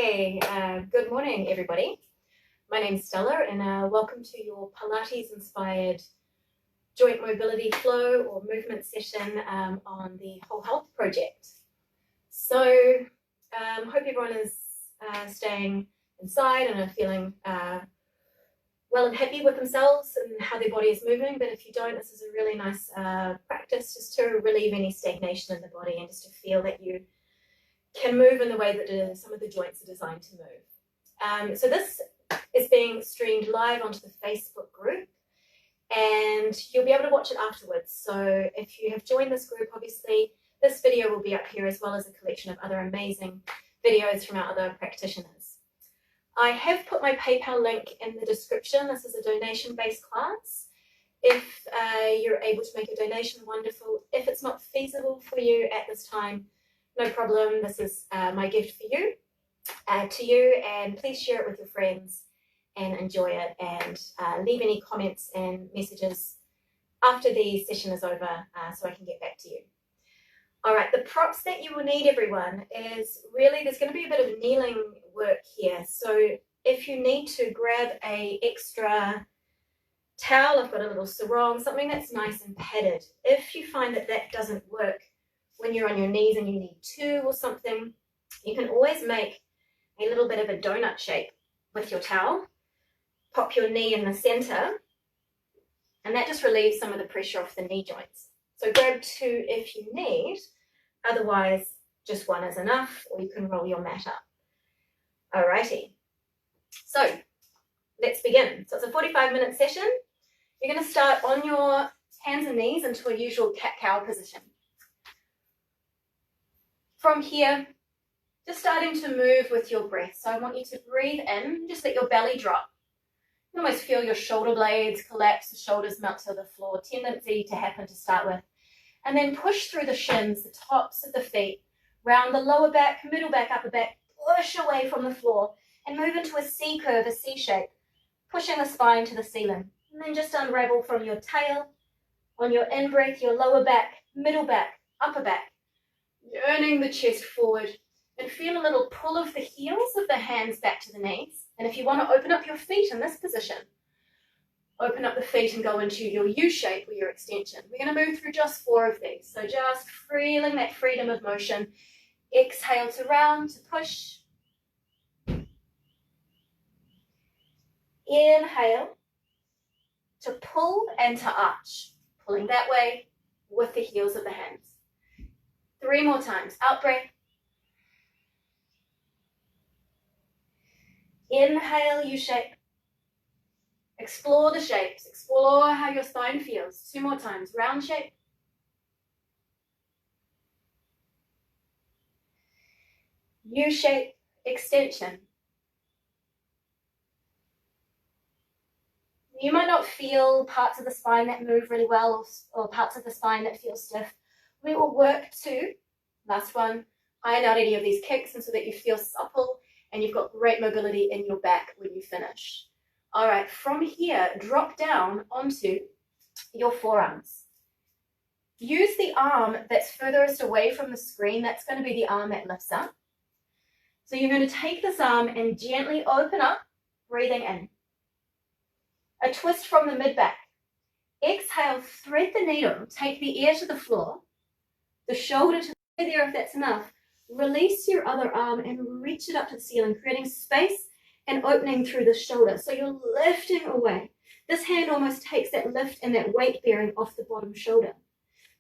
Okay, good morning, everybody. My name's Stella, and welcome to your Pilates-inspired joint mobility flow or movement session on the Whole Health Project. So, hope everyone is staying inside and are feeling well and happy with themselves and how their body is moving. But if you don't, this is a really nice practice just to relieve any stagnation in the body and just to feel that you can move in the way that some of the joints are designed to move. So this is being streamed live onto the Facebook group, and you'll be able to watch it afterwards. So if you have joined this group, obviously this video will be up here as well as a collection of other amazing videos from our other practitioners. I have put my PayPal link in the description. This is a donation-based class. If you're able to make a donation, wonderful. If it's not feasible for you at this time, no problem. This is my gift for you, to you, and please share it with your friends and enjoy it, and leave any comments and messages after the session is over so I can get back to you. All right, the props that you will need, everyone, is really there's going to be a bit of kneeling work here. So if you need to grab a extra towel, I've got a little sarong, something that's nice and padded. If you find that that doesn't work when you're on your knees and you need two or something, you can always make a little bit of a donut shape with your towel. Pop your knee in the center, and that just relieves some of the pressure off the knee joints. So grab two if you need, otherwise just one is enough, or you can roll your mat up. Alrighty, so let's begin. So it's a 45-minute session. You're going to start on your hands and knees into a usual cat-cow position. From here, just starting to move with your breath. So I want you to breathe in, just let your belly drop. You almost feel your shoulder blades collapse, the shoulders melt to the floor, tendency to happen to start with. And then push through the shins, the tops of the feet, round the lower back, middle back, upper back, push away from the floor and move into a C curve, a C shape, pushing the spine to the ceiling. And then just unravel from your tail, on your in-breath, your lower back, middle back, upper back, yearning the chest forward, and feel a little pull of the heels of the hands back to the knees. And if you want to open up your feet in this position, open up the feet and go into your U shape or your extension. We're going to move through just 4 of these. So just feeling that freedom of motion. Exhale to round, to push. Inhale to pull and to arch. Pulling that way with the heels of the hands. 3 more times. Out breath. Inhale, U-shape. Explore the shapes. Explore how your spine feels. 2 more times. Round shape. U-shape, extension. You might not feel parts of the spine that move really well, or parts of the spine that feel stiff. We will work to, last one, iron out any of these kicks and so that you feel supple and you've got great mobility in your back when you finish. All right, from here, drop down onto your forearms. Use the arm that's furthest away from the screen. That's going to be the arm that lifts up. So you're going to take this arm and gently open up, breathing in. A twist from the mid-back. Exhale, thread the needle, take the ear to the floor, the shoulder to the there if that's enough. Release your other arm and reach it up to the ceiling, creating space and opening through the shoulder. So you're lifting away. This hand almost takes that lift and that weight bearing off the bottom shoulder.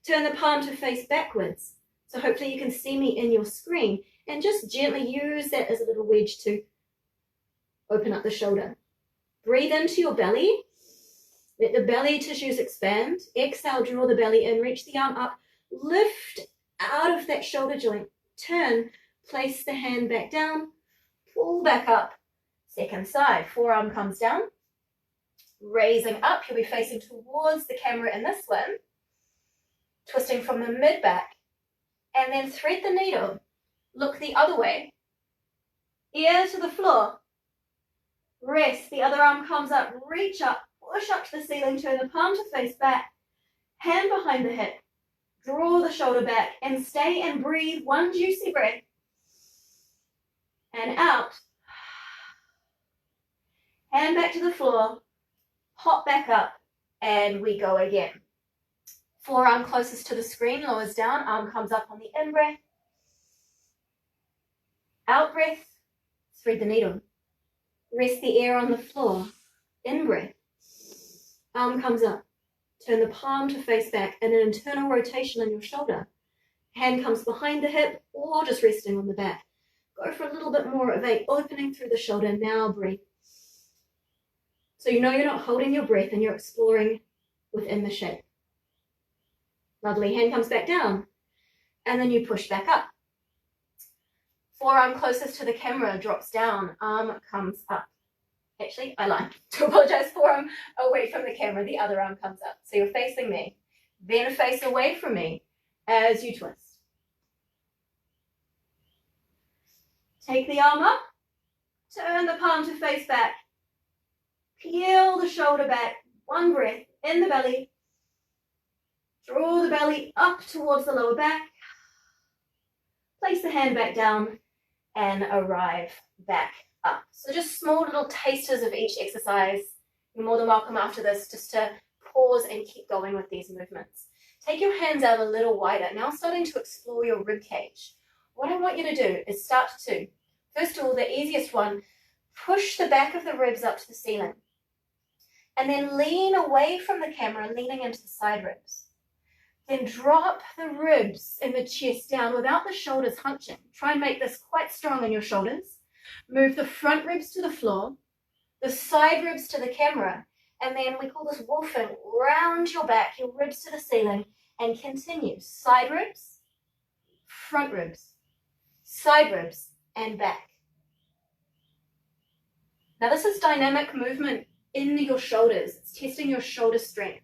Turn the palm to face backwards. So hopefully you can see me in your screen, and just gently use that as a little wedge to open up the shoulder. Breathe into your belly. Let the belly tissues expand. Exhale, draw the belly in, reach the arm up, lift out of that shoulder joint. Turn, place the hand back down, pull back up. Second side, forearm comes down. Raising up, you'll be facing towards the camera in this one. Twisting from the mid-back. And then thread the needle. Look the other way. Ear to the floor. Rest, the other arm comes up, reach up, push up to the ceiling, turn the palm to face back, hand behind the hip, draw the shoulder back, and stay and breathe one juicy breath. and out. Hand back to the floor, hop back up, and we go again. Forearm closest to the screen, lowers down, arm comes up on the in-breath. Out-breath, thread the needle. Rest the air on the floor. In-breath, arm comes up. Turn the palm to face back and an internal rotation in your shoulder. Hand comes behind the hip or just resting on the back. Go for a little bit more of an opening through the shoulder. Now breathe. So you know you're not holding your breath and you're exploring within the shape. Lovely. Hand comes back down and then you push back up. Forearm closest to the camera drops down. Arm comes up. Actually, I lied. To apologize, forearm away from the camera, the other arm comes up. So you're facing me. Then face away from me as you twist. Take the arm up, turn the palm to face back. Peel the shoulder back, one breath in the belly. Draw the belly up towards the lower back. Place the hand back down and arrive back up. So just small little tasters of each exercise. You're more than welcome after this just to pause and keep going with these movements. Take your hands out a little wider. Now starting to explore your rib cage. What I want you to do is start to, first of all, the easiest one, push the back of the ribs up to the ceiling. And then lean away from the camera, leaning into the side ribs. Then drop the ribs in the chest down without the shoulders hunching. Try and make this quite strong in your shoulders. Move the front ribs to the floor, the side ribs to the camera, and then we call this wolfing. Round your back, your ribs to the ceiling, and continue. Side ribs, front ribs, side ribs, and back. Now this is dynamic movement in your shoulders. It's testing your shoulder strength.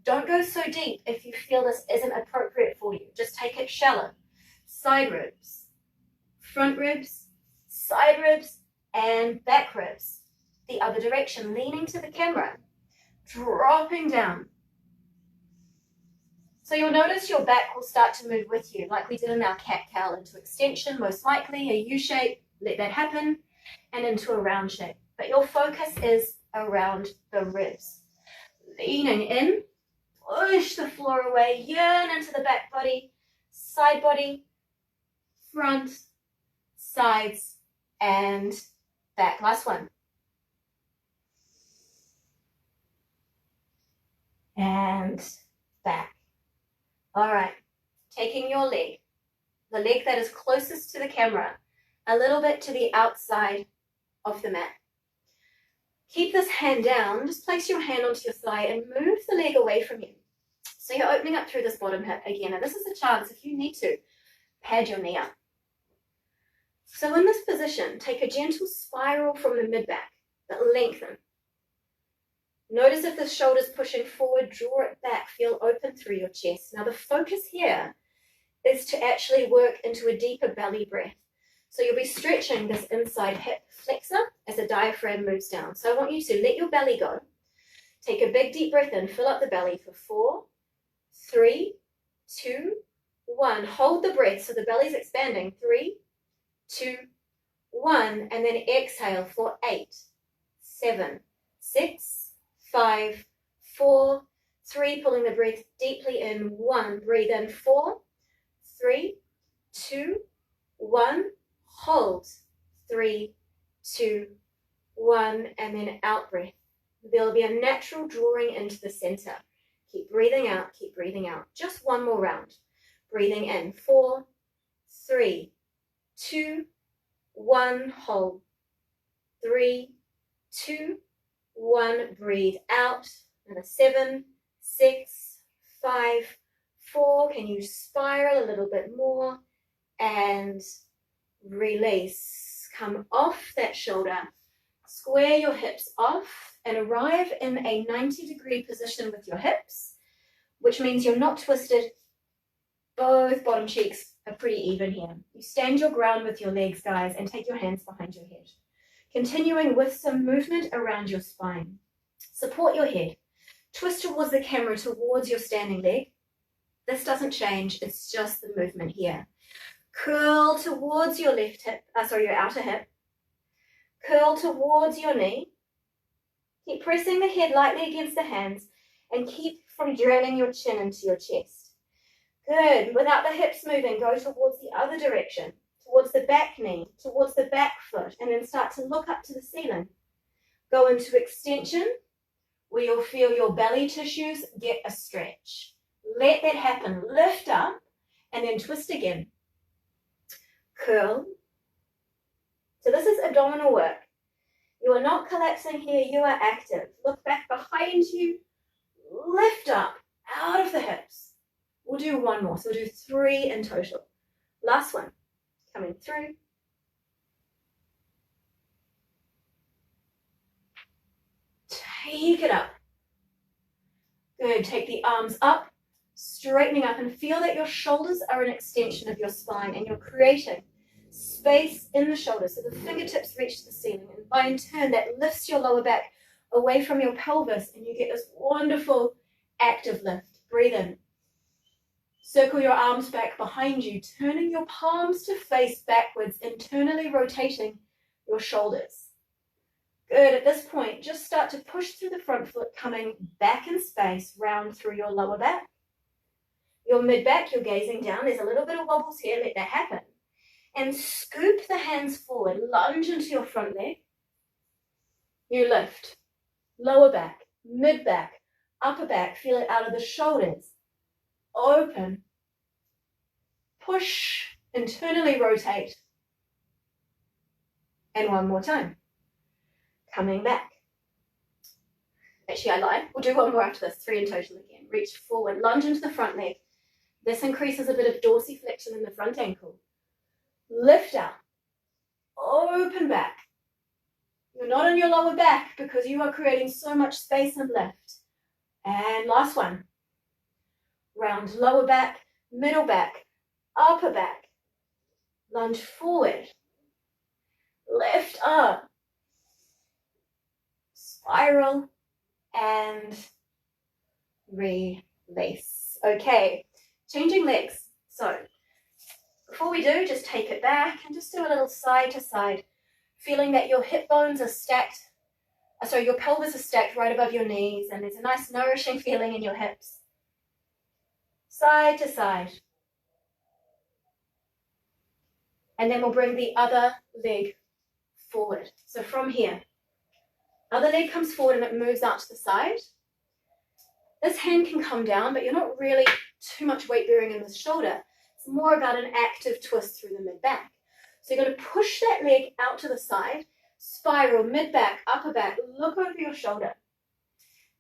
Don't go so deep if you feel this isn't appropriate for you. Just take it shallow. Side ribs, front ribs, side ribs, and back ribs. The other direction, leaning to the camera, dropping down. So you'll notice your back will start to move with you, like we did in our cat-cow, into extension, most likely a U shape, let that happen, and into a round shape. But your focus is around the ribs. Leaning in, push the floor away, yearn into the back body, side body, front, sides, and back. Last one. And back. All right. Taking your leg, the leg that is closest to the camera, a little bit to the outside of the mat. Keep this hand down. Just place your hand onto your thigh and move the leg away from you. So you're opening up through this bottom hip again. And this is a chance, if you need to, pad your knee up. So in this position, take a gentle spiral from the mid-back, but lengthen. Notice if the shoulder's pushing forward, draw it back, feel open through your chest. Now the focus here is to actually work into a deeper belly breath. So you'll be stretching this inside hip flexor as the diaphragm moves down. So I want you to let your belly go. Take a big deep breath in, fill up the belly for 4, 3, 2, 1. Hold the breath so the belly's expanding. 3, 2, 1, and then exhale for 8, 7, 6, 5, 4, 3, pulling the breath deeply in. 1, breathe in. 4, 3, 2, 1, hold. 3, 2, 1, and then out breath. There'll be a natural drawing into the center. Keep breathing out, keep breathing out. Just one more round. Breathing in. 4, 3, 2, 1, hold. 3, 2, 1, breathe out. Another 7, 6, 5, 4. Can you spiral a little bit more? And release. Come off that shoulder. Square your hips off and arrive in a 90-degree position with your hips, which means you're not twisted. Both bottom cheeks are pretty even here. You stand your ground with your legs, guys, and take your hands behind your head. Continuing with some movement around your spine. Support your head. Twist towards the camera, towards your standing leg. This doesn't change, it's just the movement here. Curl towards your left hip, your outer hip. Curl towards your knee. Keep pressing the head lightly against the hands and keep from dragging your chin into your chest. Good. Without the hips moving, go towards the other direction, towards the back knee, towards the back foot, and then start to look up to the ceiling. Go into extension, where you'll feel your belly tissues get a stretch. Let that happen. Lift up and then twist again. Curl. So this is abdominal work. You are not collapsing here, you are active. Look back behind you, lift up out of the hips. We'll do one more, so we'll do 3 in total. Last one, coming through. Take it up. Good, take the arms up, straightening up, and feel that your shoulders are an extension of your spine and you're creating space in the shoulders so the fingertips reach the ceiling, and by in turn that lifts your lower back away from your pelvis and you get this wonderful active lift. Breathe in. Circle your arms back behind you, turning your palms to face backwards, internally rotating your shoulders. Good. At this point, just start to push through the front foot, coming back in space, round through your lower back. Your mid back, you're gazing down. There's a little bit of wobbles here. Let that happen. And scoop the hands forward, lunge into your front leg. You lift, lower back, mid back, upper back, feel it out of the shoulders. Open, push, internally rotate. And one more time. Coming back. Actually, I lied. We'll do one more after this, 3 in total again. Reach forward, lunge into the front leg. This increases a bit of dorsiflexion in the front ankle. Lift up, open back. You're not on your lower back because you are creating so much space and lift. And last one. Round lower back, middle back, upper back. Lunge forward. Lift up. Spiral and release. Okay, changing legs. So before we do, just take it back and just do a little side to side, feeling that your hip bones are stacked, your pelvis is stacked right above your knees, and there's a nice nourishing feeling in your hips. Side to side. And then we'll bring the other leg forward. So from here, other leg comes forward and it moves out to the side. This hand can come down, but you're not really too much weight bearing in the shoulder. It's more about an active twist through the mid-back. So you're going to push that leg out to the side, spiral, mid-back, upper back, look over your shoulder.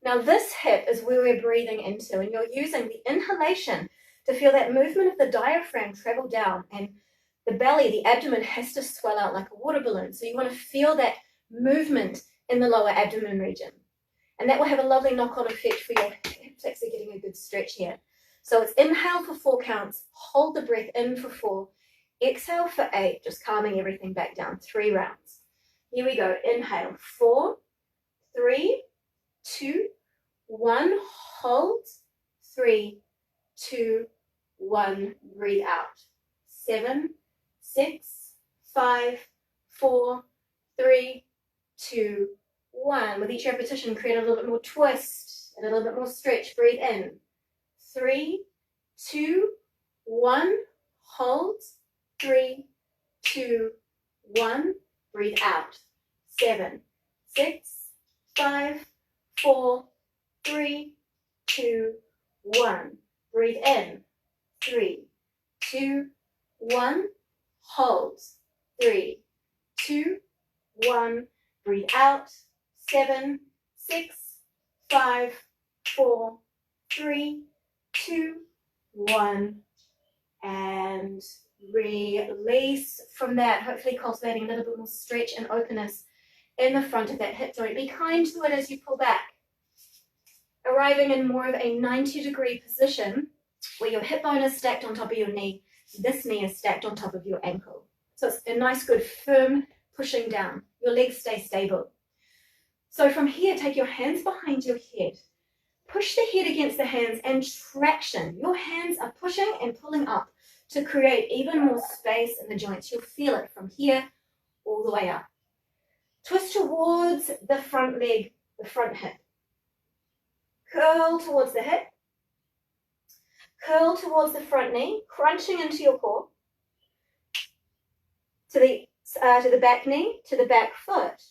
Now this hip is where we're breathing into, and you're using the inhalation to feel that movement of the diaphragm travel down, and the belly, the abdomen has to swell out like a water balloon. So you want to feel that movement in the lower abdomen region. And that will have a lovely knock-on effect for your hips actually getting a good stretch here. So it's inhale for 4 counts, hold the breath in for 4, exhale for 8, just calming everything back down, 3 rounds. Here we go, inhale, 4, 3, 2, 1, hold, 3, 2, 1, breathe out. 7, 6, 5, 4, 3, 2, 1. With each repetition, create a little bit more twist, a little bit more stretch. Breathe in. 3, 2, 1, hold. 3, 2, 1, breathe out. 7, 6, 5, 4, 3, 2, 1. Breathe in. 3, 2, 1, hold. 3, 2, 1, breathe out. 7, 6, 5, 4, 3, 2, 1, and release from that, hopefully cultivating a little bit more stretch and openness in the front of that hip joint. Be kind to it as you pull back, arriving in more of a 90-degree position where your hip bone is stacked on top of your knee. This knee is stacked on top of your ankle. So it's a nice, good, firm pushing down. Your legs stay stable. So from here, take your hands behind your head. Push the head against the hands and traction. Your hands are pushing and pulling up to create even more space in the joints. You'll feel it from here all the way up. Twist towards the front leg, the front hip. Curl towards the hip. Curl towards the front knee, crunching into your core. To the back knee, to the back foot.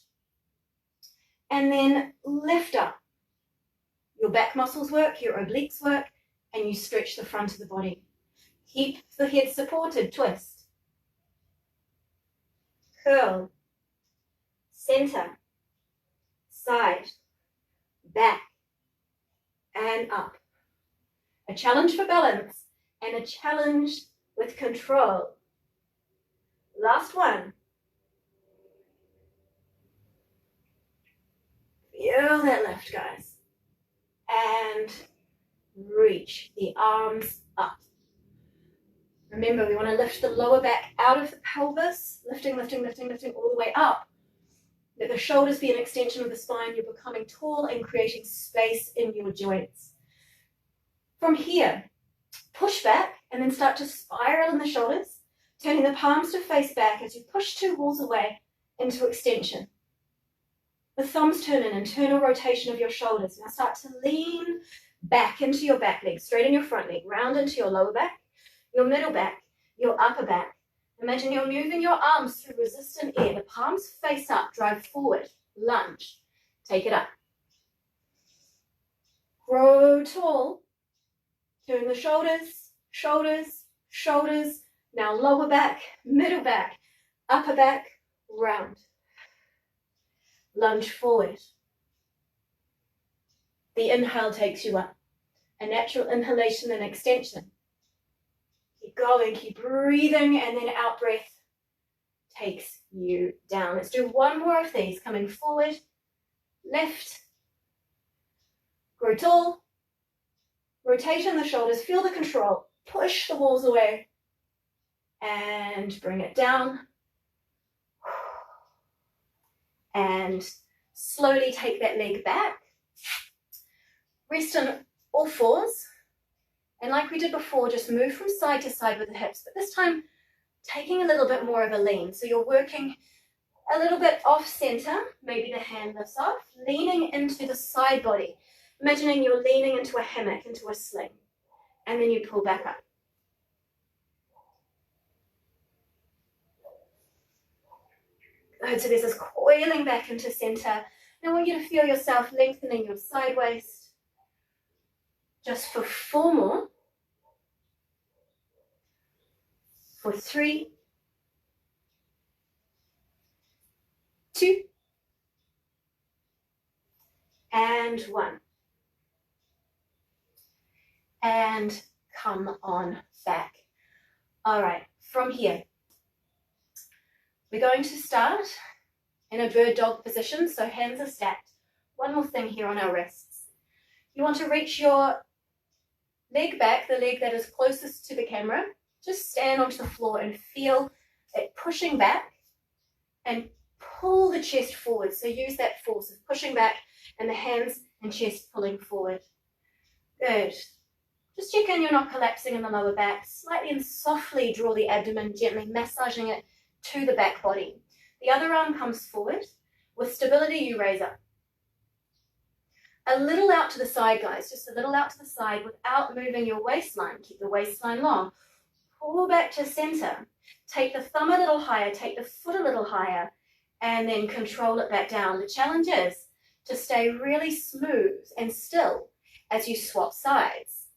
And then lift up. Your back muscles work, your obliques work, and you stretch the front of the body. Keep the head supported, twist. Curl. Center. Side. Back. And up. A challenge for balance and a challenge with control. Last one. Feel that lift, guys. And reach the arms up. Remember, we want to lift the lower back out of the pelvis, lifting, lifting, lifting, lifting all the way up. Let the shoulders be an extension of the spine. You're becoming tall and creating space in your joints. From here, push back and then start to spiral in the shoulders, turning the palms to face back as you push two walls away into extension. The thumbs turn in, internal rotation of your shoulders. Now start to lean back into your back leg, straighten your front leg, round into your lower back, your middle back, your upper back. Imagine you're moving your arms through resistant air. The palms face up, drive forward, lunge, take it up. Grow tall. Turn the shoulders, shoulders, shoulders. Now lower back, middle back, upper back, round. Lunge forward. The inhale takes you up. A natural inhalation and extension. Keep going, keep breathing, and then out breath takes you down. Let's do one more of these. Coming forward, lift, grow tall, rotation the shoulders, feel the control, push the walls away, and bring it down. And slowly take that leg back. Rest on all fours. And like we did before, just move from side to side with the hips, but this time taking a little bit more of a lean. So you're working a little bit off center, maybe the hand lifts off, leaning into the side body. Imagining you're leaning into a hammock, into a sling, and then you pull back up. Good, so there's this coiling back into center. Now I want you to feel yourself lengthening your side waist. Just for 4 more. For 3, 2, and 1. And come on back. All right, from here, we're going to start in a bird dog position, so hands are stacked. One more thing here on our wrists. You want to reach your leg back, the leg that is closest to the camera. Just stand onto the floor and feel it pushing back and pull the chest forward. So use that force of pushing back and the hands and chest pulling forward. Good. Just check in you're not collapsing in the lower back. Slightly and softly draw the abdomen, gently massaging it to the back body. The other arm comes forward. With stability, you raise up. A little out to the side, guys, just a little out to the side without moving your waistline. Keep the waistline long. Pull back to center. Take the thumb a little higher, take the foot a little higher, and then control it back down. The challenge is to stay really smooth and still as you swap sides.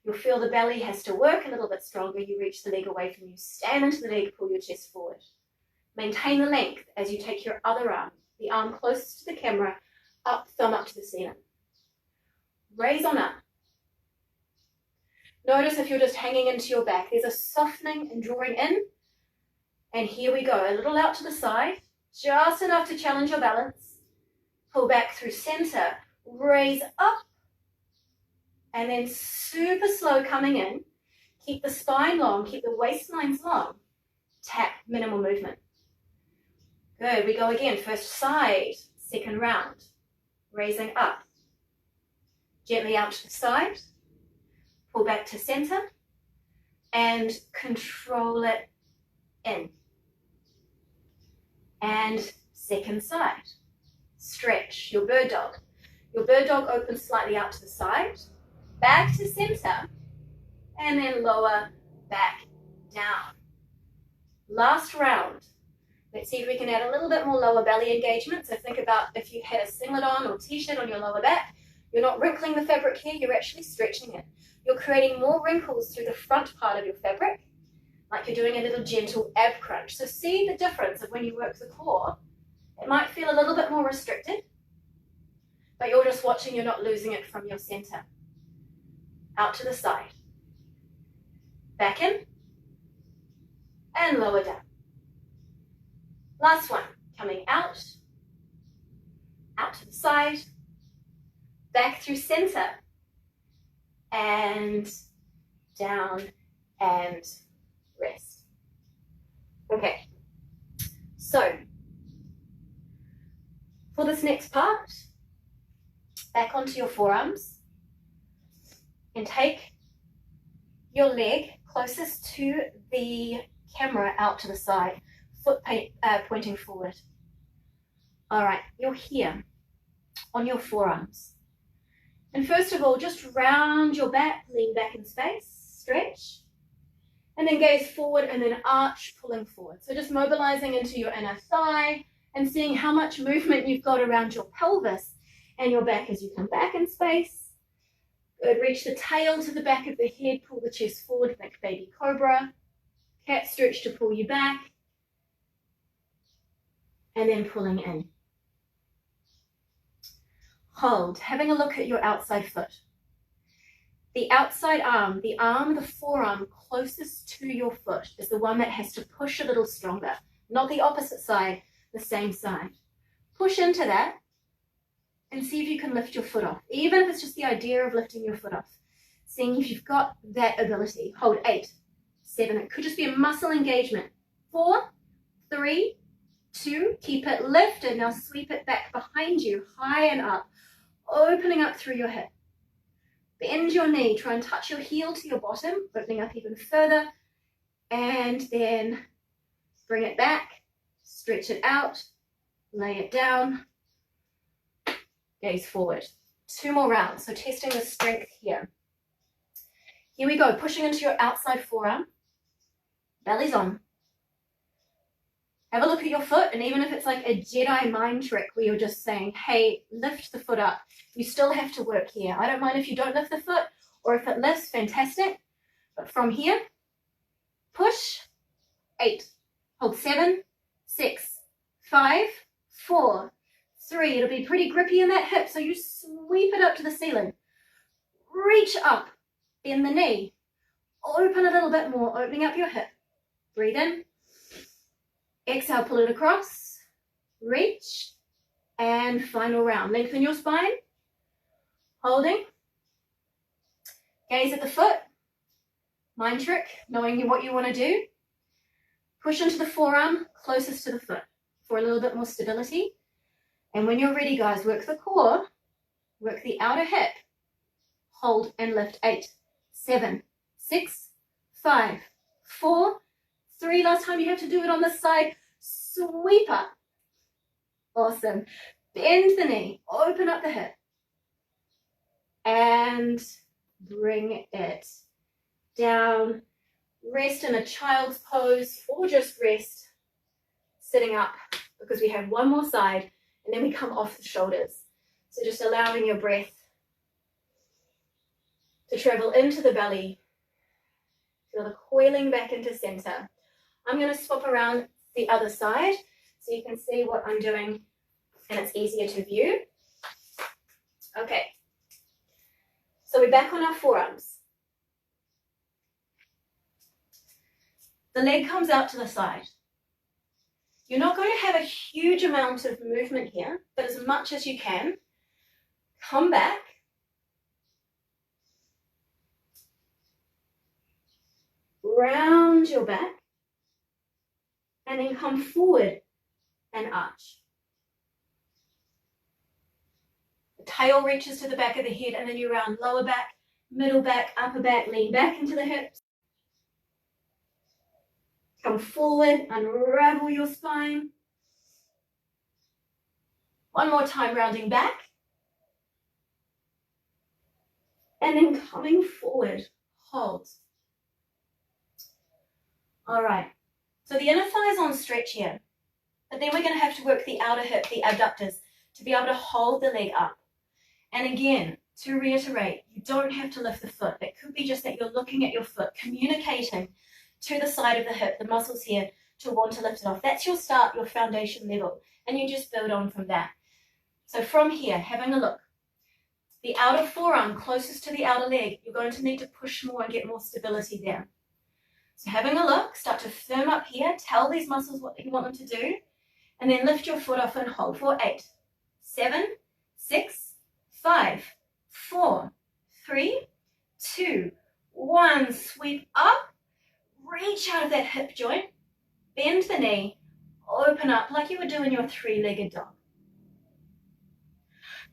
You'll feel the belly has to work a little bit stronger. You reach the leg away from you. Stand into the leg, pull your chest forward. Maintain the length as you take your other arm, the arm closest to the camera, up, thumb up to the center. Raise on up. Notice if you're just hanging into your back, there's a softening and drawing in. And here we go, a little out to the side, just enough to challenge your balance. Pull back through center, raise up, and then super slow coming in. Keep the spine long, keep the waistlines long. Tap, minimal movement. Good, we go again, first side, second round. Raising up. Gently out to the side, pull back to center, and control it in. And Second side. Stretch your bird dog. Your bird dog opens slightly out to the side, back to center, and then lower, back, down. Last round. Let's see if we can add a little bit more lower belly engagement. So think about if you had a singlet on or t-shirt on your lower back, you're not wrinkling the fabric here, you're actually stretching it. You're creating more wrinkles through the front part of your fabric, like you're doing a little gentle ab crunch. So see the difference of when you work the core. It might feel a little bit more restricted, but you're just watching, you're not losing it from your center. Out to the side. Back in, and lower down. Last one, coming out to the side, back through center, and down and rest. Okay, so for this next part, back onto your forearms and take your leg closest to the camera out to the side, foot pointing forward. All right, you're here on your forearms. And first of all, just round your back, lean back in space, stretch, and then gaze forward and then arch, pulling forward. So just mobilizing into your inner thigh and seeing how much movement you've got around your pelvis and your back as you come back in space. Good, reach the tail to the back of the head, pull the chest forward, think baby cobra. Cat stretch to pull you back. And then pulling in. Hold, having a look at your outside foot. The outside arm, the forearm closest to your foot is the one that has to push a little stronger, not the opposite side, the same side. Push into that and see if you can lift your foot off, even if it's just the idea of lifting your foot off. Seeing if you've got that ability. Hold 8, 7, it could just be a muscle engagement. 4, 3, 2, keep it lifted. Now sweep it back behind you, high and up, opening up through your hip. Bend your knee, try and touch your heel to your bottom, opening up even further, and then bring it back, stretch it out, lay it down, gaze forward. 2 more rounds, so testing the strength here. Here we go, pushing into your outside forearm, belly's on. Have a look at your foot, and even if it's like a Jedi mind trick where you're just saying, hey, lift the foot up, you still have to work here. I don't mind if you don't lift the foot, or if it lifts, fantastic. But from here, push, 8, hold 7, 6, 5, 4, 3. It'll be pretty grippy in that hip, so you sweep it up to the ceiling. Reach up, bend the knee, open a little bit more, opening up your hip. Breathe in. Exhale, pull it across, reach, and final round. Lengthen your spine, holding, gaze at the foot, mind trick, knowing what you want to do. Push into the forearm closest to the foot for a little bit more stability. And when you're ready, guys, work the core, work the outer hip, hold and lift. 8, 7, 6, 5, 4, 3, last time you have to do it on this side, sweep up. Awesome. Bend the knee, open up the hip, and bring it down. Rest in a child's pose, or just rest sitting up, because we have one more side, and then we come off the shoulders. So just allowing your breath to travel into the belly. Feel the coiling back into center. I'm going to swap around the other side so you can see what I'm doing and it's easier to view. Okay, so we're back on our forearms. The leg comes out to the side. You're not going to have a huge amount of movement here, but as much as you can, come back. Round your back. And then come forward and arch. The tail reaches to the back of the head, and then you round lower back, middle back, upper back, lean back into the hips. Come forward, unravel your spine. One more time, rounding back. And then coming forward, hold. All right, so the inner thigh is on stretch here, but then we're going to have to work the outer hip, the abductors, to be able to hold the leg up. And again, to reiterate, you don't have to lift the foot. It could be just that you're looking at your foot, communicating to the side of the hip, the muscles here, to want to lift it off. That's your start, your foundation level, and you just build on from that. So from here, having a look, the outer forearm closest to the outer leg, you're going to need to push more and get more stability there. So having a look, start to firm up here, tell these muscles what you want them to do, and then lift your foot off and hold for 8, 7, 6, 5, 4, 3, 2, 1. Sweep up, reach out of that hip joint, bend the knee, open up like you would do in your three-legged dog.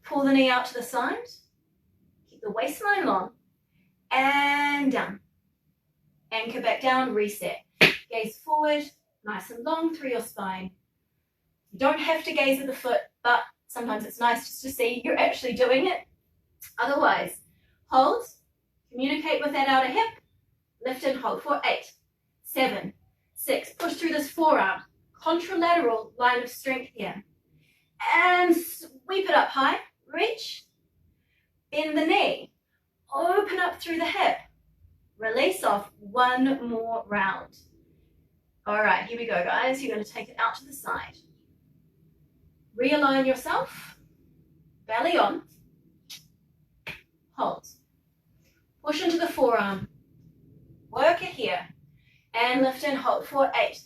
Pull the knee out to the side, keep the waistline long, and down. Anchor back down, reset. Gaze forward, nice and long through your spine. You don't have to gaze at the foot, but sometimes it's nice just to see you're actually doing it. Otherwise, hold, communicate with that outer hip, lift and hold for 8, 7, 6. Push through this forearm, contralateral line of strength here. And sweep it up high, reach, bend the knee, open up through the hip, release off. One more round. All right, here we go, guys. You're going to take it out to the side. Realign yourself, belly on, hold. Push into the forearm, work it here, and lift and hold for 8,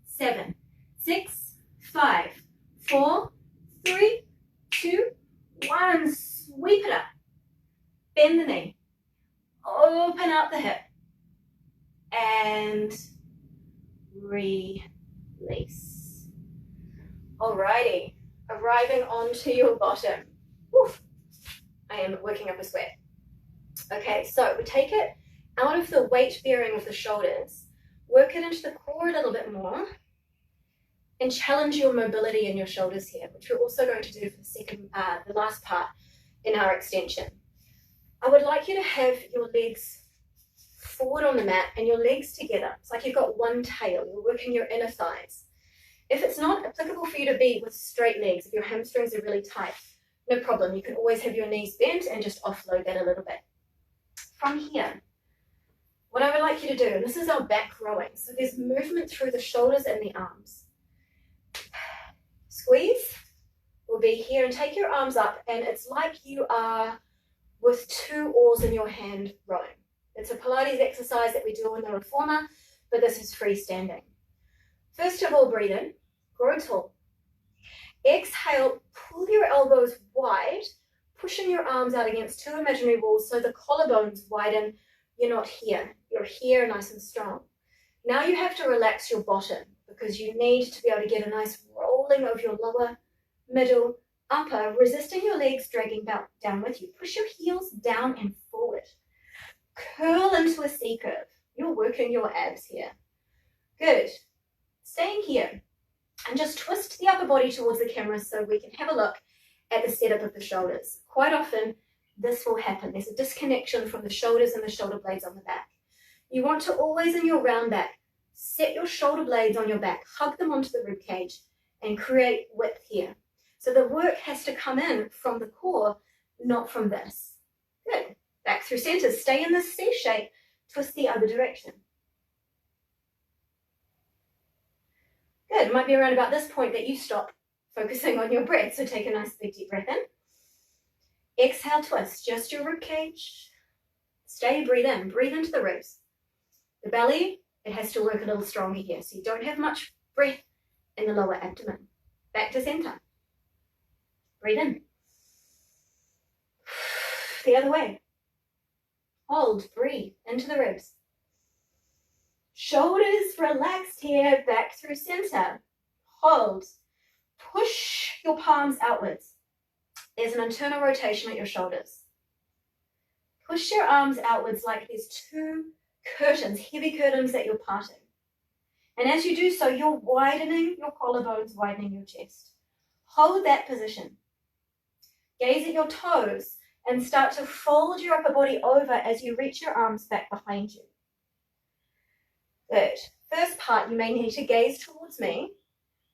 7, 6, 5, 4, 3, 2, 1. Sweep it up, bend the knee, open up the hip, and release. Alrighty, arriving onto your bottom. Oof. I am working up a sweat. Okay, so we take it out of the weight bearing of the shoulders, work it into the core a little bit more, and challenge your mobility in your shoulders here, which we're also going to do for the last part in our extension. I would like you to have your legs forward on the mat and your legs together. It's like you've got one tail, you're working your inner thighs. If it's not applicable for you to be with straight legs, if your hamstrings are really tight, no problem. You can always have your knees bent and just offload that a little bit. From here, what I would like you to do, and this is our back rowing, so there's movement through the shoulders and the arms. Squeeze will be here, and take your arms up, and it's like you are with 2 oars in your hand rowing. It's a Pilates exercise that we do in the reformer, but this is freestanding. First of all, breathe in, grow tall. Exhale, pull your elbows wide, pushing your arms out against 2 imaginary walls so the collarbones widen. You're not here, you're here nice and strong. Now you have to relax your bottom because you need to be able to get a nice rolling of your lower, middle, upper, resisting your legs dragging down with you. Push your heels down and forward. Curl into a C curve. You're working your abs here. Good. Staying here. And just twist the upper body towards the camera so we can have a look at the setup of the shoulders. Quite often, this will happen. There's a disconnection from the shoulders and the shoulder blades on the back. You want to always, in your round back, set your shoulder blades on your back, hug them onto the rib cage, and create width here. So the work has to come in from the core, not from this. Good. Back through center. Stay in this C shape. Twist the other direction. Good. It might be around about this point that you stop focusing on your breath. So take a nice big deep breath in. Exhale, twist. Just your rib cage. Stay, breathe in. Breathe into the ribs. The belly, it has to work a little stronger here. So you don't have much breath in the lower abdomen. Back to center. Breathe in. The other way. Hold, breathe into the ribs. Shoulders relaxed here, back through center. Hold. Push your palms outwards. There's an internal rotation at your shoulders. Push your arms outwards like there's 2 curtains, heavy curtains that you're parting. And as you do so, you're widening your collarbones, widening your chest. Hold that position. Gaze at your toes and start to fold your upper body over as you reach your arms back behind you. Good. First part, you may need to gaze towards me.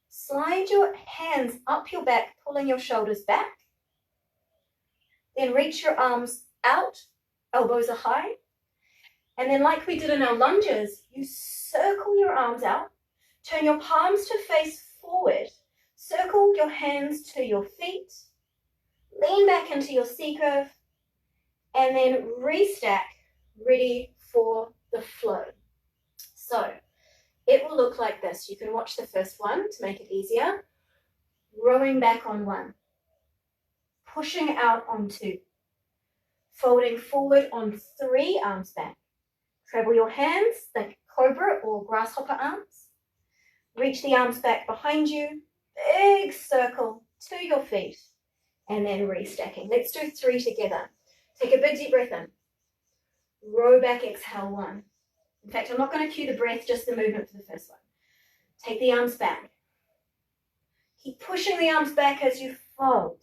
Slide your hands up your back, pulling your shoulders back. Then reach your arms out, elbows are high. And then like we did in our lunges, you circle your arms out, turn your palms to face forward, circle your hands to your feet, lean back into your C-curve, and then restack, ready for the flow. So it will look like this. You can watch the first one to make it easier. Rowing back on 1. Pushing out on 2. Folding forward on 3, arms back. Treble your hands, think cobra or grasshopper arms. Reach the arms back behind you. Big circle to your feet. And then restacking. Let's do 3 together. Take a big deep breath in. Row back, exhale 1. In fact, I'm not going to cue the breath, just the movement for the first one. Take the arms back. Keep pushing the arms back as you fold.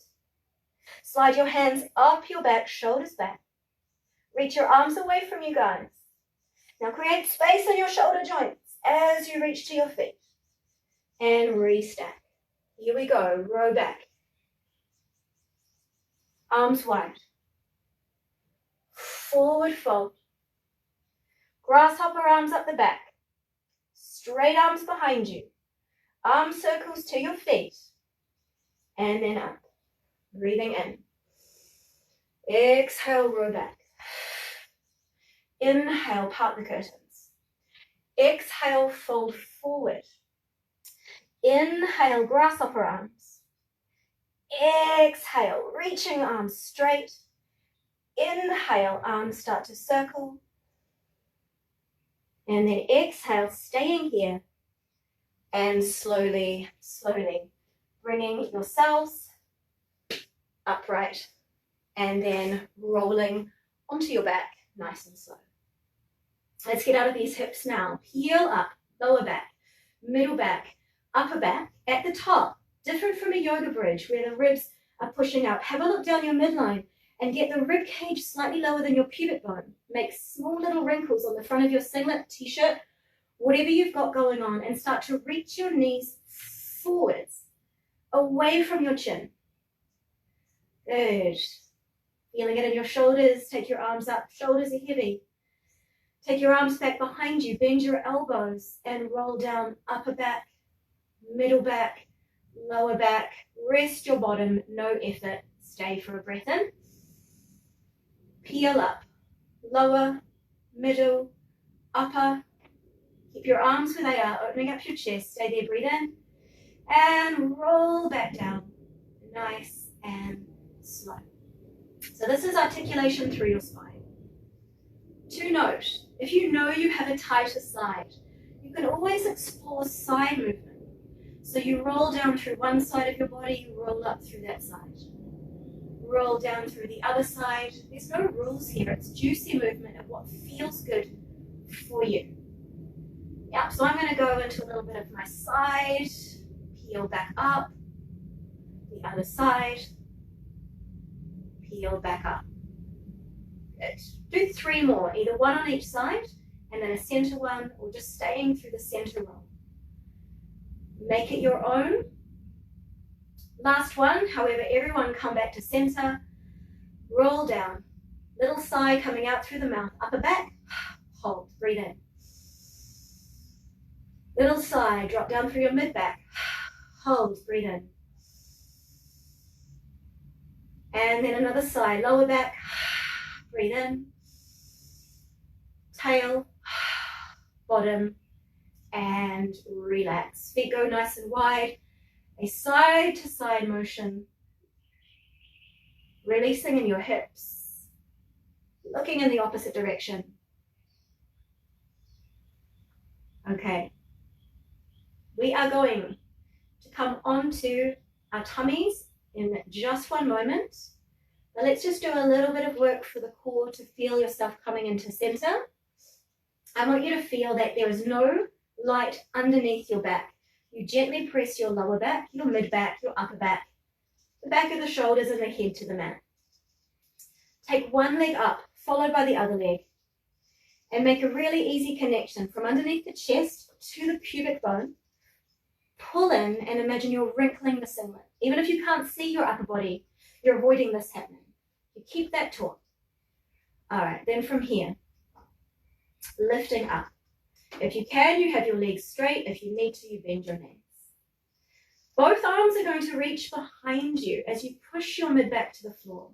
Slide your hands up your back, shoulders back. Reach your arms away from you guys. Now create space in your shoulder joints as you reach to your feet. And restack. Here we go, row back. Arms wide. Forward fold. Grasshopper arms up the back. Straight arms behind you. Arm circles to your feet. And then up. Breathing in. Exhale, row back. Inhale, part the curtains. Exhale, fold forward. Inhale, grasshopper arms. Exhale, reaching arms straight. Inhale, arms start to circle. And then exhale, staying here. And slowly, slowly bringing yourselves upright. And then rolling onto your back, nice and slow. Let's get out of these hips now. Heel up, lower back, middle back, upper back. At the top, different from a yoga bridge where the ribs are pushing out. Have a look down your midline and get the rib cage slightly lower than your pubic bone. Make small little wrinkles on the front of your singlet, t-shirt, whatever you've got going on, and start to reach your knees forwards, away from your chin. Good. Feeling it in your shoulders. Take your arms up. Shoulders are heavy. Take your arms back behind you. Bend your elbows and roll down upper back, middle back, lower back. Rest your bottom. No effort. Stay for a breath in. Peel up. Lower, middle, upper. Keep your arms where they are. Opening up your chest. Stay there. Breathe in. And roll back down. Nice and slow. So this is articulation through your spine. To note, if you know you have a tighter side, you can always explore side movement. So you roll down through one side of your body, you roll up through that side. Roll down through the other side. There's no rules here. It's juicy movement of what feels good for you. Yeah, so I'm going to go into a little bit of my side, peel back up, the other side, peel back up. Good. Do 3 more, either one on each side, and then a center one, or just staying through the center roll. Make it your own. Last one, however, everyone come back to center, roll down, little sigh coming out through the mouth, upper back, hold, breathe in. Little sigh, drop down through your mid back, hold, breathe in. And then another sigh, lower back, breathe in, tail, bottom, and relax. Feet go nice and wide, a side to side motion, releasing in your hips, looking in the opposite direction. Okay, we are going to come onto our tummies in just one moment. Now let's just do a little bit of work for the core to feel yourself coming into center. I want you to feel that there is no light underneath your back. You gently press your lower back, your mid back, your upper back the back of the shoulders and the head to the mat. Take one leg up, followed by the other leg, and make a really easy connection from underneath the chest to the pubic bone. Pull in and imagine you're wrinkling the singlet. Even if you can't see your upper body, you're avoiding this happening. You keep that taut. All right, then from here, lifting up. If you can, you have your legs straight. If you need to, you bend your knees. Both arms are going to reach behind you as you push your mid-back to the floor.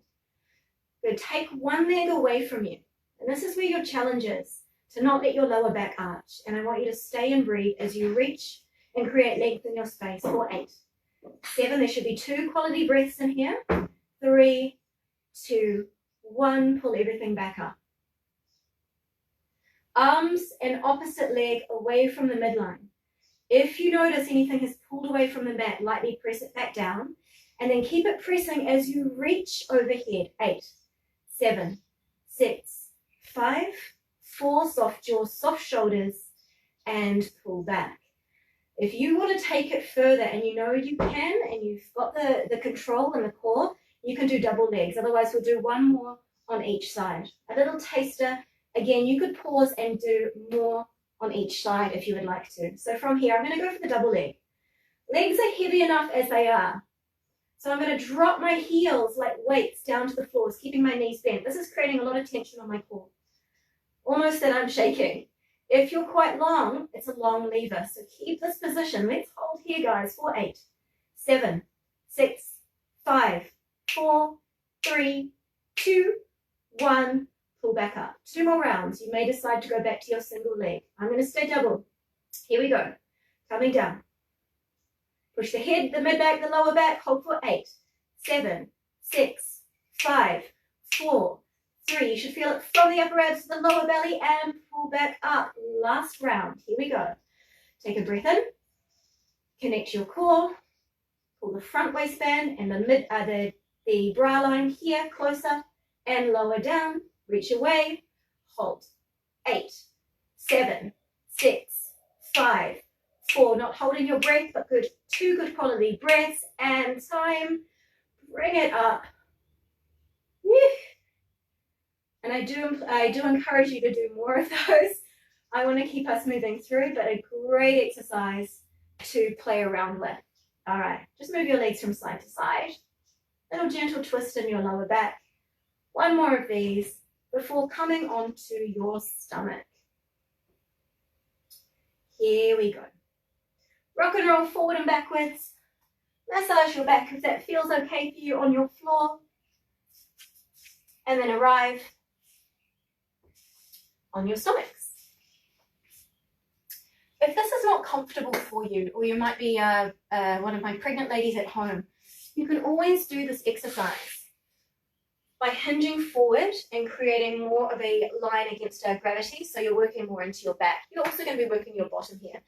Good. Take one leg away from you. And this is where your challenge is, to not let your lower back arch. And I want you to stay and breathe as you reach and create length in your space for 8, 7. There should be 2 quality breaths in here. 3, 2, 1. Pull everything back up. Arms and opposite leg away from the midline. If you notice anything has pulled away from the mat, lightly press it back down and then keep it pressing as you reach overhead. 8, 7, 6, 5, 4, soft jaws, soft shoulders, and pull back. If you want to take it further and you know you can and you've got the control and the core, you can do double legs. Otherwise, we'll do one more on each side. A little taster. Again, you could pause and do more on each side if you would like to. So from here, I'm going to go for the double leg. Legs are heavy enough as they are. So I'm going to drop my heels like weights down to the floors, keeping my knees bent. This is creating a lot of tension on my core. Almost that I'm shaking. If you're quite long, it's a long lever. So keep this position. Let's hold here, guys, for 8, 7, 6, 5, 4, 3, 2, 1. Pull back up. 2 more rounds. You may decide to go back to your single leg. I'm going to stay double. Here we go. Coming down. Push the head, the mid-back, the lower back. Hold for 8, 7, 6, 5, 4, 3. You should feel it from the upper abs to the lower belly and pull back up. Last round. Here we go. Take a breath in. Connect your core. Pull the front waistband and the bra line here closer and lower down. Reach away, hold. 8, 7, 6, 5, 4. Not holding your breath, but good. 2 good quality breaths and time. Bring it up. And I do encourage you to do more of those. I want to keep us moving through, but a great exercise to play around with. All right, just move your legs from side to side. Little gentle twist in your lower back. 1 more of these before coming onto your stomach. Here we go. Rock and roll forward and backwards. Massage your back if that feels okay for you on your floor. And then arrive on your stomachs. If this is not comfortable for you, or you might be one of my pregnant ladies at home, you can always do this exercise by hinging forward and creating more of a line against gravity, so you're working more into your back. You're also going to be working your bottom here.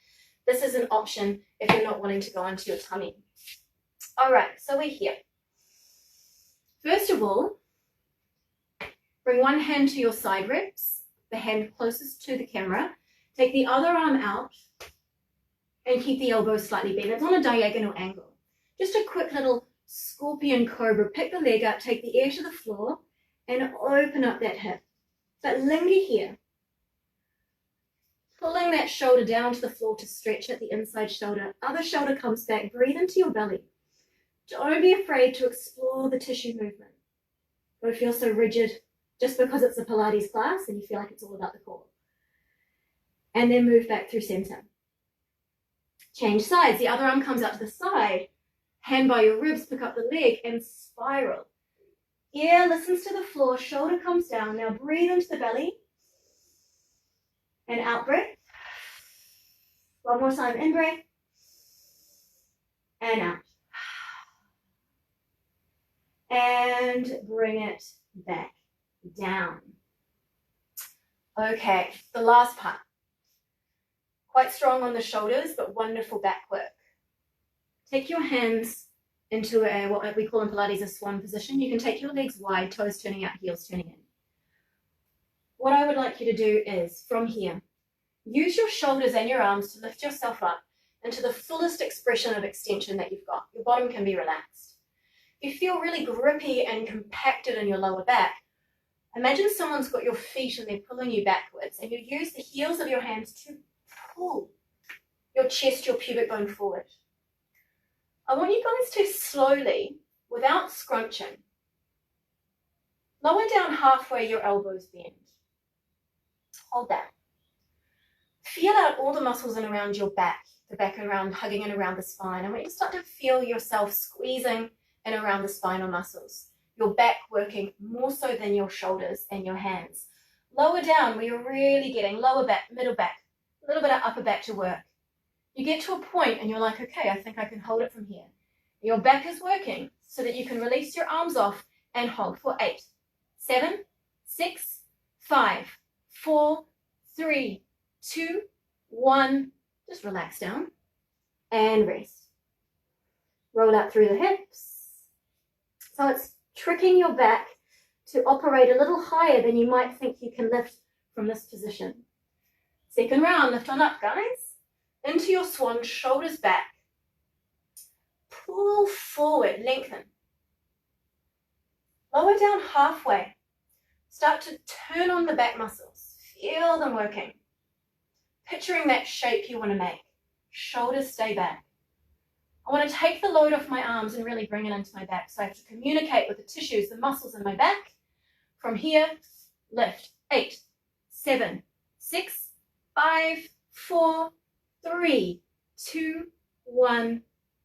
This is an option if you're not wanting to go onto your tummy. All right, so we're here. First of all, bring one hand to your side ribs, the hand closest to the camera. Take the other arm out and keep the elbow slightly bent. It's on a diagonal angle. Just a quick little scorpion cobra. Pick the leg up, take the ear to the floor, and open up that hip. But linger here. Pulling that shoulder down to the floor to stretch at the inside shoulder. Other shoulder comes back. Breathe into your belly. Don't be afraid to explore the tissue movement. Don't feel so rigid just because it's a Pilates class and you feel like it's all about the core. And then move back through center. Change sides. The other arm comes out to the side. Hand by your ribs, pick up the leg and spiral. Ear listens to the floor, shoulder comes down. Now breathe into the belly. And out breath. One more time, in breath. And out. And bring it back down. Okay, the last part. Quite strong on the shoulders, but wonderful back work. Take your hands into what we call in Pilates a swan position. You can take your legs wide, toes turning out, heels turning in. What I would like you to do is, from here, use your shoulders and your arms to lift yourself up into the fullest expression of extension that you've got. Your bottom can be relaxed. If you feel really grippy and compacted in your lower back, imagine someone's got your feet and they're pulling you backwards, and you use the heels of your hands to pull your chest, your pubic bone forward. I want you guys to slowly, without scrunching, lower down halfway your elbows bend. Hold that. Feel out all the muscles in around your back, the back and around, hugging in around the spine. I want you to start to feel yourself squeezing in around the spinal muscles. Your back working more so than your shoulders and your hands. Lower down where you're really getting lower back, middle back, a little bit of upper back to work. You get to a point and you're like, okay, I think I can hold it from here. Your back is working so that you can release your arms off and hold for 8, 7, 6, 5, 4, 3, 2, 1. Just relax down and rest. Roll out through the hips. So it's tricking your back to operate a little higher than you might think you can lift from this position. Second round, lift on up, guys. Into your swan, shoulders back. Pull forward, lengthen. Lower down halfway. Start to turn on the back muscles. Feel them working. Picturing that shape you want to make. Shoulders stay back. I want to take the load off my arms and really bring it into my back. So I have to communicate with the tissues, the muscles in my back. From here, lift. 8, 7, 6, 5, 4, 3, 2, 1.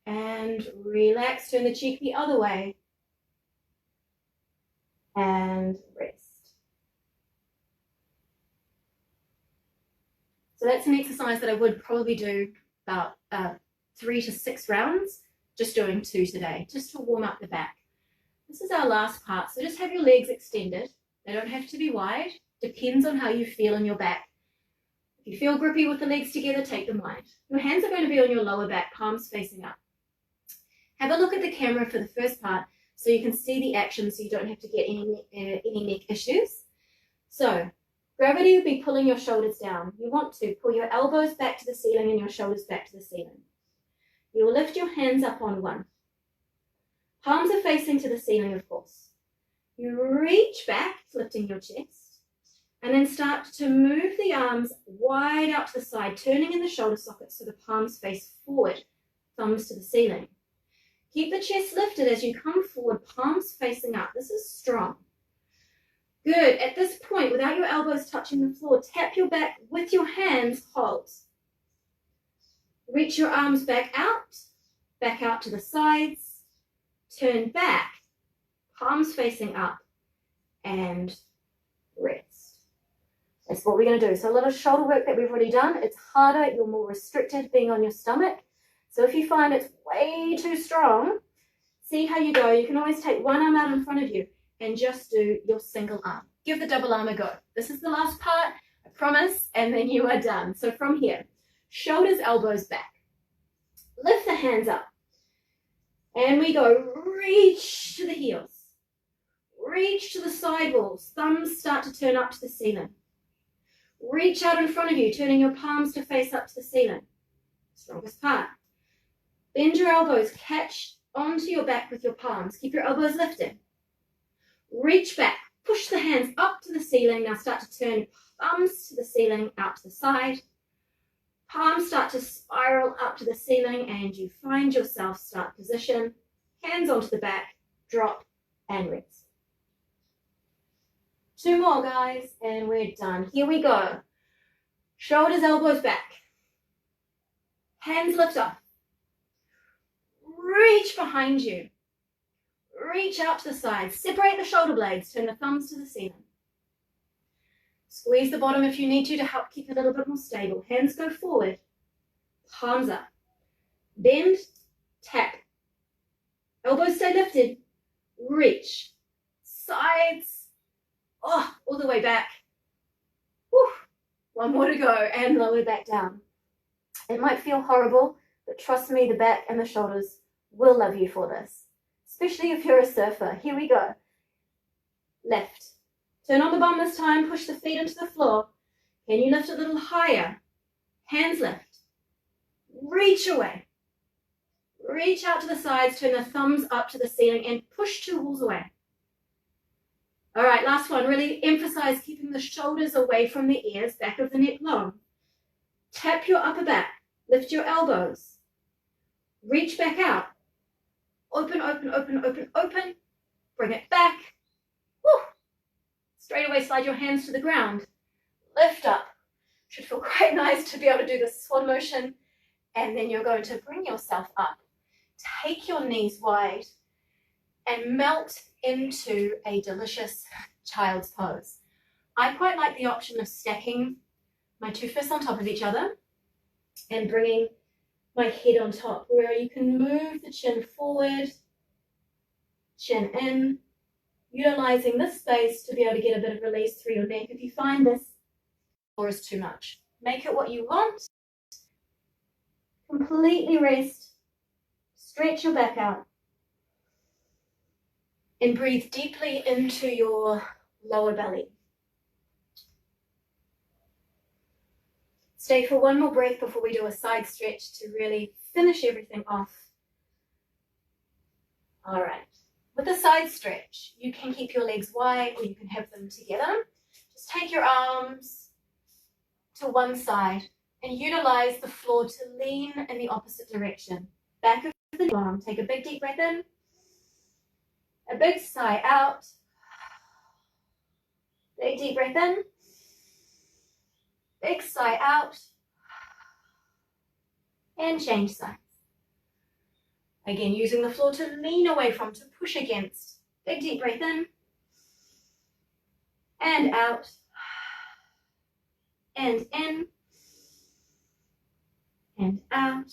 And relax. Turn the cheek the other way. And rest. So that's an exercise that I would probably do about 3 to 6 rounds, just doing 2 today, just to warm up the back. This is our last part, so just have your legs extended. They don't have to be wide, depends on how you feel in your back. If you feel grippy with the legs together, take them wide. Your hands are going to be on your lower back, palms facing up. Have a look at the camera for the first part so you can see the action so you don't have to get any neck issues. So, gravity will be pulling your shoulders down. You want to pull your elbows back to the ceiling and your shoulders back to the ceiling. You will lift your hands up on one. Palms are facing to the ceiling, of course. You reach back, lifting your chest, and then start to move the arms wide out to the side, turning in the shoulder sockets so the palms face forward, thumbs to the ceiling. Keep the chest lifted as you come forward, palms facing up. This is strong. Good. At this point, without your elbows touching the floor, tap your back with your hands, hold. Reach your arms back out to the sides, turn back, palms facing up, and rest. That's what we're going to do. So a lot of shoulder work that we've already done. It's harder, you're more restricted being on your stomach. So if you find it's way too strong, see how you go. You can always take one arm out in front of you and just do your single arm. Give the double arm a go. This is the last part, I promise, and then you are done. So from here, shoulders, elbows back. Lift the hands up. And we go, reach to the heels. Reach to the side walls. Thumbs start to turn up to the ceiling. Reach out in front of you, turning your palms to face up to the ceiling. Strongest part. Bend your elbows, catch onto your back with your palms. Keep your elbows lifted. Reach back, push the hands up to the ceiling. Now start to turn thumbs to the ceiling, out to the side. Palms start to spiral up to the ceiling and you find yourself start position. Hands onto the back, drop and rest. 2 more, guys, and we're done. Here we go. Shoulders, elbows back. Hands lift up. Reach behind you. Reach out to the sides. Separate the shoulder blades. Turn the thumbs to the ceiling. Squeeze the bottom if you need to help keep it a little bit more stable. Hands go forward. Palms up. Bend. Tap. Elbows stay lifted. Reach. Sides. Oh, all the way back. Whew. 1 more to go and lower back down. It might feel horrible, but trust me, the back and the shoulders will love you for this, especially if you're a surfer. Here we go. Lift. Turn on the bum this time. Push the feet into the floor. Can you lift a little higher? Hands lift. Reach away. reach out to the sides, turn the thumbs up to the ceiling and push 2 walls away. All right, last one. Really emphasize keeping the shoulders away from the ears, back of the neck long. Tap your upper back, lift your elbows, reach back out. Open, open, open, open, open. Bring it back. Woo. Straight away, slide your hands to the ground. Lift up. Should feel quite nice to be able to do this swan motion. And then you're going to bring yourself up. Take your knees wide and melt into a delicious child's pose. I quite like the option of stacking my 2 fists on top of each other and bringing my head on top, where you can move the chin forward, chin in, utilizing this space to be able to get a bit of release through your neck. If you find this or is too much, make it what you want. Completely rest, stretch your back out, and breathe deeply into your lower belly. Stay for one more breath before we do a side stretch to really finish everything off. All right. With a side stretch, you can keep your legs wide or you can have them together. Just take your arms to one side and utilize the floor to lean in the opposite direction. Back of the arm. Take a big deep breath in. A big sigh out. Big deep breath in. Big sigh out. And change sides. Again, using the floor to lean away from, to push against. Big deep breath in. And out. And in. And out.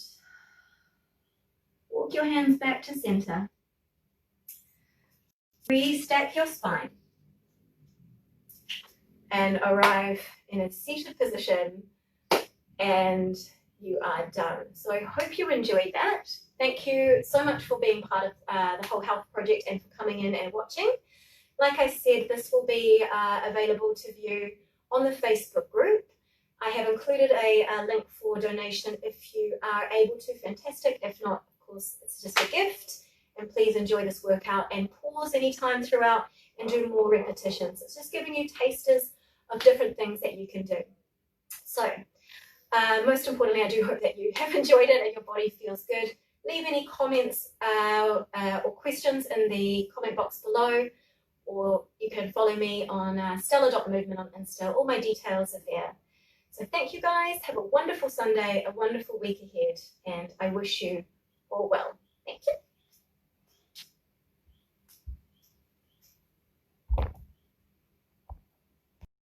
Walk your hands back to center. Restack your spine. And arrive in a seated position. And you are done. So I hope you enjoyed that. Thank you so much for being part of the Whole Health Project and for coming in and watching. Like I said, this will be available to view on the Facebook group. I have included a link for donation if you are able to, fantastic. If not, of course, it's just a gift. And please enjoy this workout and pause anytime throughout and do more repetitions. It's just giving you tasters of different things that you can do. So, most importantly, I do hope that you have enjoyed it and your body feels good. Leave any comments or questions in the comment box below, or you can follow me on stella.movement on Insta. All my details are there. So thank you guys. Have a wonderful Sunday, a wonderful week ahead, and I wish you all well. Thank you.